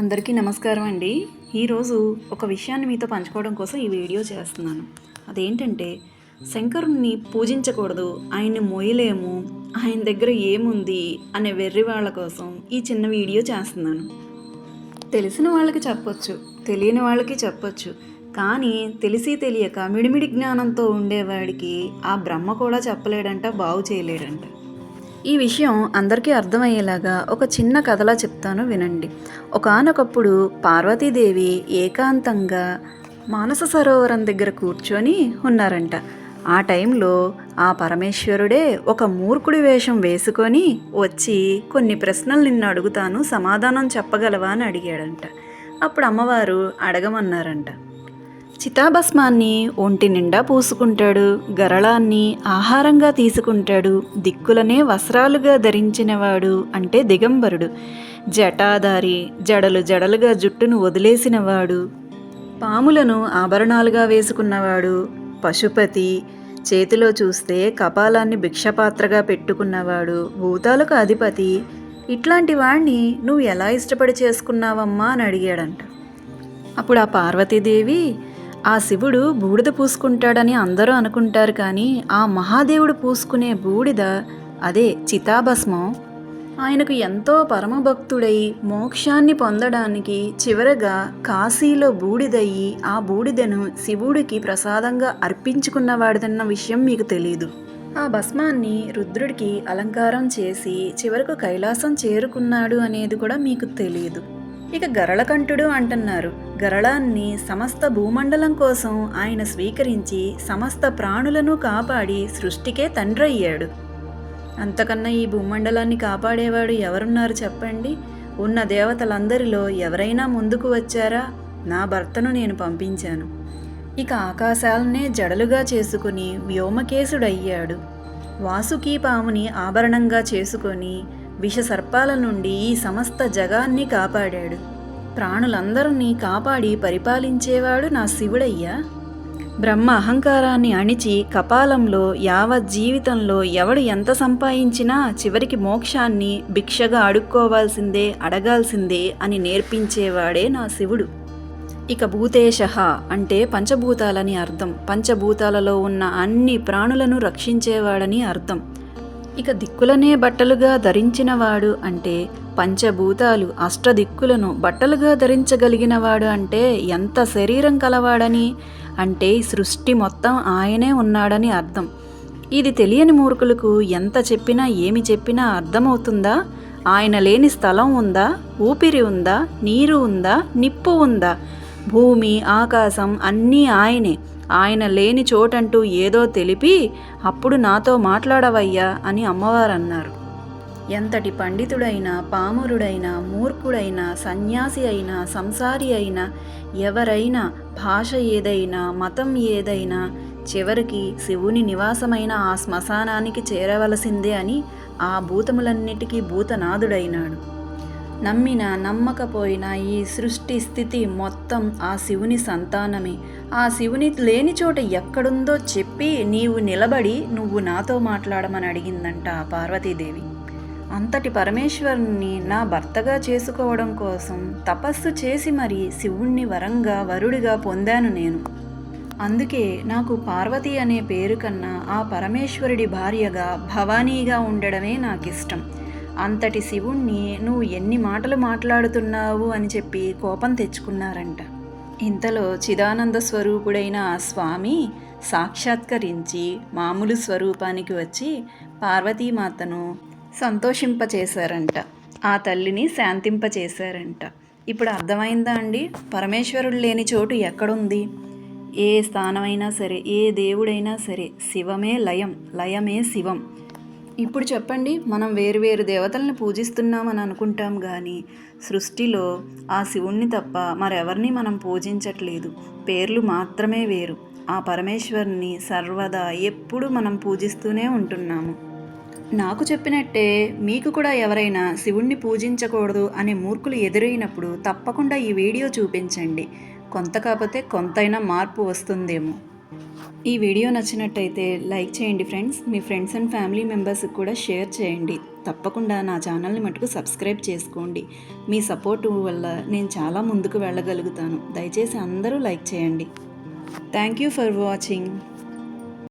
అందరికీ నమస్కారం అండి. ఈరోజు ఒక విషయాన్ని మీతో పంచుకోవడం కోసం ఈ వీడియో చేస్తున్నాను. అదేంటంటే శంకరుణ్ణి పూజించకూడదు, ఆయన్ని మోయలేము, ఆయన దగ్గర ఏముంది అనే వెర్రి వాళ్ళ కోసం ఈ చిన్న వీడియో చేస్తున్నాను. తెలిసిన వాళ్ళకి చెప్పొచ్చు, తెలియని వాళ్ళకి చెప్పొచ్చు. కానీ తెలిసి తెలియక మిడిమిడి జ్ఞానంతో ఉండేవాడికి ఆ బ్రహ్మ కూడా చెప్పలేడంట, బాగు చేయలేడంట. ఈ విషయం అందరికీ అర్థమయ్యేలాగా ఒక చిన్న కథలా చెప్తాను, వినండి. ఒకానొకప్పుడు పార్వతీదేవి ఏకాంతంగా మానస సరోవరం దగ్గర కూర్చొని ఉన్నారంట. ఆ టైంలో ఆ పరమేశ్వరుడే ఒక మూర్ఖుడి వేషం వేసుకొని వచ్చి కొన్ని ప్రశ్నలు నిన్ను అడుగుతాను, సమాధానం చెప్పగలవా అని అడిగాడంట. అప్పుడు అమ్మవారు అడగమన్నారంట. చితాభస్మాన్ని ఒంటి నిండా పూసుకుంటాడు, గరళాన్ని ఆహారంగా తీసుకుంటాడు, దిక్కులనే వస్త్రాలుగా ధరించినవాడు అంటే దిగంబరుడు, జటాధారి, జడలు జడలుగా జుట్టును వదిలేసినవాడు, పాములను ఆభరణాలుగా వేసుకున్నవాడు, పశుపతి, చేతిలో చూస్తే కపాలాన్ని భిక్షపాత్రగా పెట్టుకున్నవాడు, భూతాలకు అధిపతి, ఇట్లాంటి వాణ్ణి నువ్వు ఎలా ఇష్టపడి చేసుకున్నావమ్మా అని అడిగాడంట. అప్పుడు ఆ పార్వతీదేవి, ఆ శివుడు బూడిద పూసుకుంటాడని అందరూ అనుకుంటారు, కానీ ఆ మహాదేవుడు పూసుకునే బూడిద, అదే చితాభస్మం, ఆయనకు ఎంతో పరమభక్తుడై మోక్షాన్ని పొందడానికి చివరగా కాశీలో బూడిదయ్యి ఆ బూడిదను శివుడికి ప్రసాదంగా అర్పించుకున్నవాడిదన్న విషయం మీకు తెలీదు. ఆ భస్మాన్ని రుద్రుడికి అలంకారం చేసి చివరకు కైలాసం చేరుకున్నాడు అనేది కూడా మీకు తెలియదు. ఇక గరళకంఠుడు అంటున్నారు. గరళాన్ని సమస్త భూమండలం కోసం ఆయన స్వీకరించి సమస్త ప్రాణులను కాపాడి సృష్టికే తండ్రి అయ్యాడు. అంతకన్నా ఈ భూమండలాన్ని కాపాడేవాడు ఎవరున్నారు చెప్పండి? ఉన్న దేవతలందరిలో ఎవరైనా ముందుకు వచ్చారా? నా భర్తను నేను పంపించాను. ఇక ఆకాశాలనే జడలుగా చేసుకుని వ్యోమకేశుడయ్యాడు. వాసుకీ పాముని ఆభరణంగా చేసుకొని విష సర్పాల నుండి ఈ సమస్త జగాన్ని కాపాడాడు. ప్రాణులందరినీ కాపాడి పరిపాలించేవాడు నా శివుడయ్యా. బ్రహ్మ అహంకారాన్ని అణిచి కపాలంలో యావత్ జీవితంలో ఎవడు ఎంత సంపాదించినా చివరికి మోక్షాన్ని భిక్షగా అడుక్కోవాల్సిందే, అడగాల్సిందే అని నేర్పించేవాడే నా శివుడు. ఇక భూతేశః అంటే పంచభూతాలని అర్థం. పంచభూతాలలో ఉన్న అన్ని ప్రాణులను రక్షించేవాడని అర్థం. ఇక దిక్కులనే బట్టలుగా ధరించినవాడు అంటే పంచభూతాలు అష్టదిక్కులను బట్టలుగా ధరించగలిగినవాడు అంటే ఎంత శరీరం కలవాడని, అంటే సృష్టి మొత్తం ఆయనే ఉన్నాడని అర్థం. ఇది తెలియని మూర్ఖులకు ఎంత చెప్పినా ఏమి చెప్పినా అర్థమవుతుందా? ఆయన లేని స్థలం ఉందా? ఊపిరి ఉందా? నీరు ఉందా? నిప్పు ఉందా? భూమి ఆకాశం అన్నీ ఆయనే. ఆయన లేని చోటంటూ ఏదో తెలిపి అప్పుడు నాతో మాట్లాడవయ్యా అని అమ్మవారు అన్నారు. ఎంతటి పండితుడైనా, పామరుడైనా, మూర్ఖుడైనా, సన్యాసి అయినా, సంసారి అయినా, ఎవరైనా, భాష ఏదైనా, మతం ఏదైనా చివరికి శివుని నివాసమైన ఆ శ్మశానానికి చేరవలసిందే అని ఆ భూతములన్నిటికీ భూతనాథుడైనాడు. నమ్మినా నమ్మకపోయినా ఈ సృష్టి స్థితి మొత్తం ఆ శివుని సంతానమే. ఆ శివుని లేని చోట ఎక్కడుందో చెప్పి నీవు నిలబడి నువ్వు నాతో మాట్లాడమని అడిగిందంట ఆ పార్వతీదేవి. అంతటి పరమేశ్వరుణ్ణి నా భర్తగా చేసుకోవడం కోసం తపస్సు చేసి మరీ శివుణ్ణి వరుడిగా పొందాను నేను. అందుకే నాకు పార్వతి అనే పేరు కన్నా ఆ పరమేశ్వరుడి భార్యగా భవానీగా ఉండడమే నాకిష్టం. అంతటి శివుణ్ణి నువ్వు ఎన్ని మాటలు మాట్లాడుతున్నావు అని చెప్పి కోపం తెచ్చుకున్నారంట. ఇంతలో చిదానంద స్వరూపుడైన ఆ స్వామి సాక్షాత్కరించి మామూలు స్వరూపానికి వచ్చి పార్వతీమాతను సంతోషింపచేశారంట. ఆ తల్లిని శాంతింపచేశారంట. ఇప్పుడు అర్థమైందా అండి? పరమేశ్వరుడు లేని చోటు ఎక్కడుంది? ఏ స్థానమైనా సరే, ఏ దేవుడైనా సరే, శివమే లయం, లయమే శివం. ఇప్పుడు చెప్పండి, మనం వేరు దేవతలను పూజిస్తున్నామని అనుకుంటాం, కానీ సృష్టిలో ఆ శివుణ్ణి తప్ప మరెవరిని మనం పూజించట్లేదు. పేర్లు మాత్రమే వేరు. ఆ పరమేశ్వరుని సర్వదా ఎప్పుడు మనం పూజిస్తూనే ఉంటున్నాము. నాకు చెప్పినట్టే మీకు కూడా ఎవరైనా శివుణ్ణి పూజించకూడదు అనే మూర్ఖులు ఎదురైనప్పుడు తప్పకుండా ఈ వీడియో చూపించండి. కొంత కాకపోతే కొంతైనా మార్పు వస్తుందేమో. ఈ వీడియో నచ్చినట్టయితే లైక్ చేయండి friends. Me friends and family మెంబర్స్కి కూడా షేర్ చేయండి. తప్పకుండా నా ఛానల్ని మటుకు సబ్స్క్రైబ్ చేసుకోండి. మీ సపోర్టు వల్ల నేను చాలా ముందుకు వెళ్ళగలుగుతాను. దయచేసి అందరూ లైక్ చేయండి. Thank you for watching.